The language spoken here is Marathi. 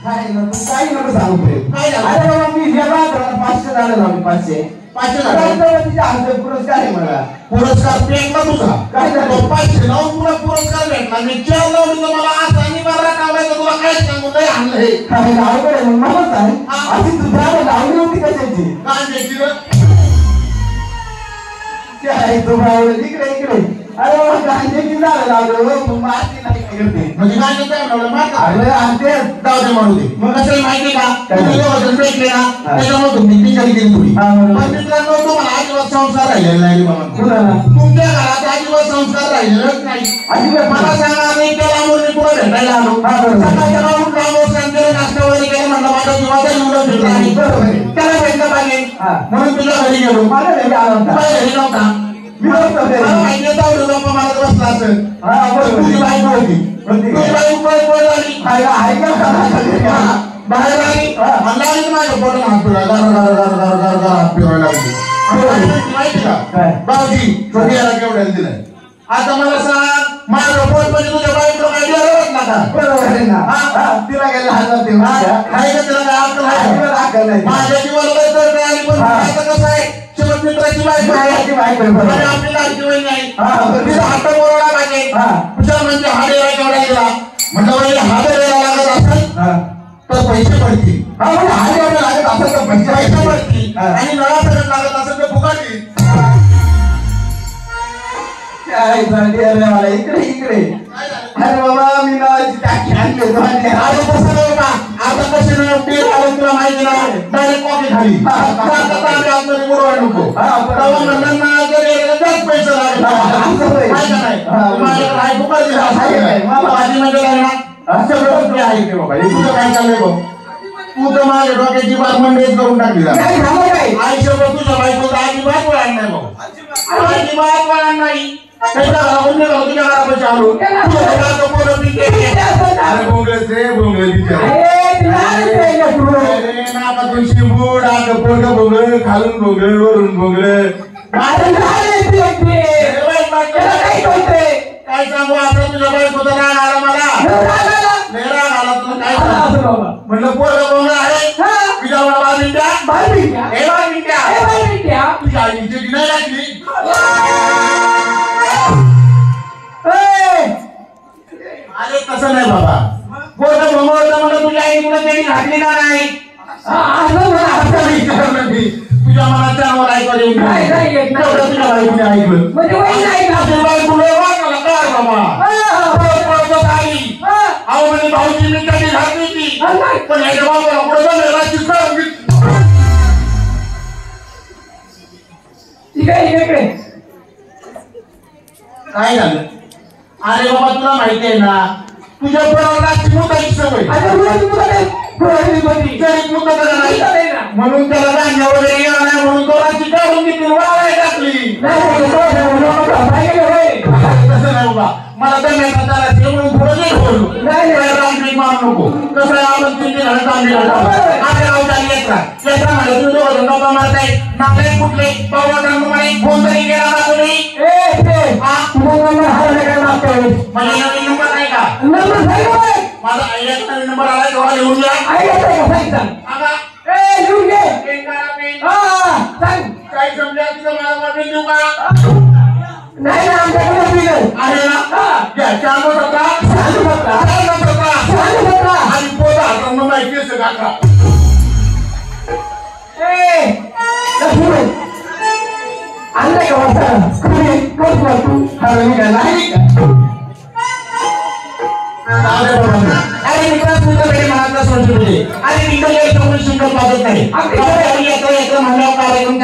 काय ना तू काही नको सांगू काय झालं? अरे बाबा मी जेव्हा 500 झालं ना 500 झालं तिच्या हातात पुरस्कार आहे मला. पुरस्कार पेटला तुझा काय झालं? 500 लावून तुला पुरस्कार भेटला. मी 4 लावून मला आज आणि बारा टाकायचं तुला काय सांगू नाही आणलं हे. काय लावलं आहे मग मला सांग अशी तुझ्या लावली होती कशाची? काय भेटली रे? काय तू भावलं इकडे अरे बाबा गांजेची झालं लागलं मारती नाही काय करते म्हणजे काय म्हणलं मारता अरे आणते जाऊ दे म्हणू दे. मग कसं माहिती का तुम्ही दोघं भेटले ना त्याच्यामुळे तुम्ही बिचारी केली थोडी. पण मित्रांनो तुम्हाला अजिबात संस्कार राहिलेला नाही बाबा. तुमच्या घरात अजिबात संस्कार राहिलेलंच नाही. अजिबात मला सांगा आम्ही त्याला मुली पुढे भेटायला आलो सकाळच्या राहून रामो संजय नाश्ता वगैरे केलं म्हणलं माझ्या जीवाचा एवढं भेटला नाही त्याला भेटलं पाहिजे म्हणून तुझ्या घरी गेलो. माझ्या घरी आला होता घरी नव्हता मी नव्हतो घरी. माहिती जाऊ लोक मला बसला असेल तुझी बायको होती तुझी बायको पळ झाली बाहेर आली म्हणला माझ्या पोटात हात फिरवायला हात फिरवायला लागली माहिती का भाऊजी छोटी याला केवढ्याला दिलाय. आता मला सांग माझं पोट म्हणजे तुझ्या बायकोला काय दिलं ना का? बरोबर आहे ना तिला गेला हातात ते काय का तिला काय अक्कल नाही. माझ्या जीवाला तर काय आली पण आता कसं आहे शेवट मित्राची बायको आहे आपली लाडकी वही नाही तिचा हात बोलवला पाहिजे तुझ्या म्हणजे हाडेला केवढा दिला म्हटलं म्हणजे हाडेला लागत असेल तर पैसे पडतील. म्हणजे हाडेला लागत असेल तर पैसे पडतील आणि नळाकडे लागत असेल तर फुकाटी. काय झाली अरे मला इकडे अरे बाबा मी नावाची टाकी आणली अरे कसं नाही का आता कशी नाही तुला माहिती नाही डायरेक्ट कॉफी खाली आम्ही आतमध्ये बुडवायला नको तेव्हा म्हणलं ना जास्त पैसे लागले माझ्याकडे आहे फुकाटी भाजी म्हणजे काय ना सगळं आहे ते बाबा तुझं काय चाललंय बघ तू तर माझ्या डोक्याची बात मंडळीत करून टाकली आयुष्यभर तुझ्या बायकोचं अजिबात वळण नाही भाऊ अजिबात वळण नाही. त्याच्या घरामध्ये तुझ्या घरापाशी आलो शिंबू डाक पोरग भोगळ खालून भोगळ वरून भोगळ काय सांगू आता तुझ्या बायकोचा राग आला मला राग आला तुला काय म्हणलं पोरग भोगळ आहे तुझ्या मला 12 मिनिट्या तुझ्या आईची नाही लागली. अरे तसं नाही बाबा पोरग भोगळ म्हणलं तुझ्या आई तुला त्यांनी घातली का नाही तुझ्या मनात त्यावर ऐकलं येऊन तुझ्या बायकोने ऐकलं म्हणजे भाऊची मी कधी घातली ती पण ह्याच्या बाबाला पुढे काय झालं. अरे बाबा तुला माहिती आहे ना तुझ्या पोराला चिमुटाची सवय म्हणून त्याला धान्य वगैरे गेला नाही म्हणून तो रात्री काढून घेतली वाळायला टाकली. तसं नाही बाबा मला दम्याचा चालायचं म्हणून थोडं नाही बोललो रामजी मारू नको कसं आहे आपण 3 घरात आम्ही आपल्या गावच्या येत्रा म्हणलं तुम्ही दोघं नका मारताय नागले कुठले बाबा तुम्हाला फोन तरी केला ना तुम्ही मला नवीन नंबर नाही का माझा आयडियाचा नवीन नंबर आलाय तेव्हा लिहून घ्या काय समजा तुझं मला देऊ का नाही आमच्याकडे आहे ना चालू आणि पोता हातांना माहिती असं काका आणलं का वाटतं नाही अरे मित्रा तुझ्याकडे महात्मा संस्कृती आणि मित्र शिंकत वाजत नाही म्हणल्यावर कार्यक्रम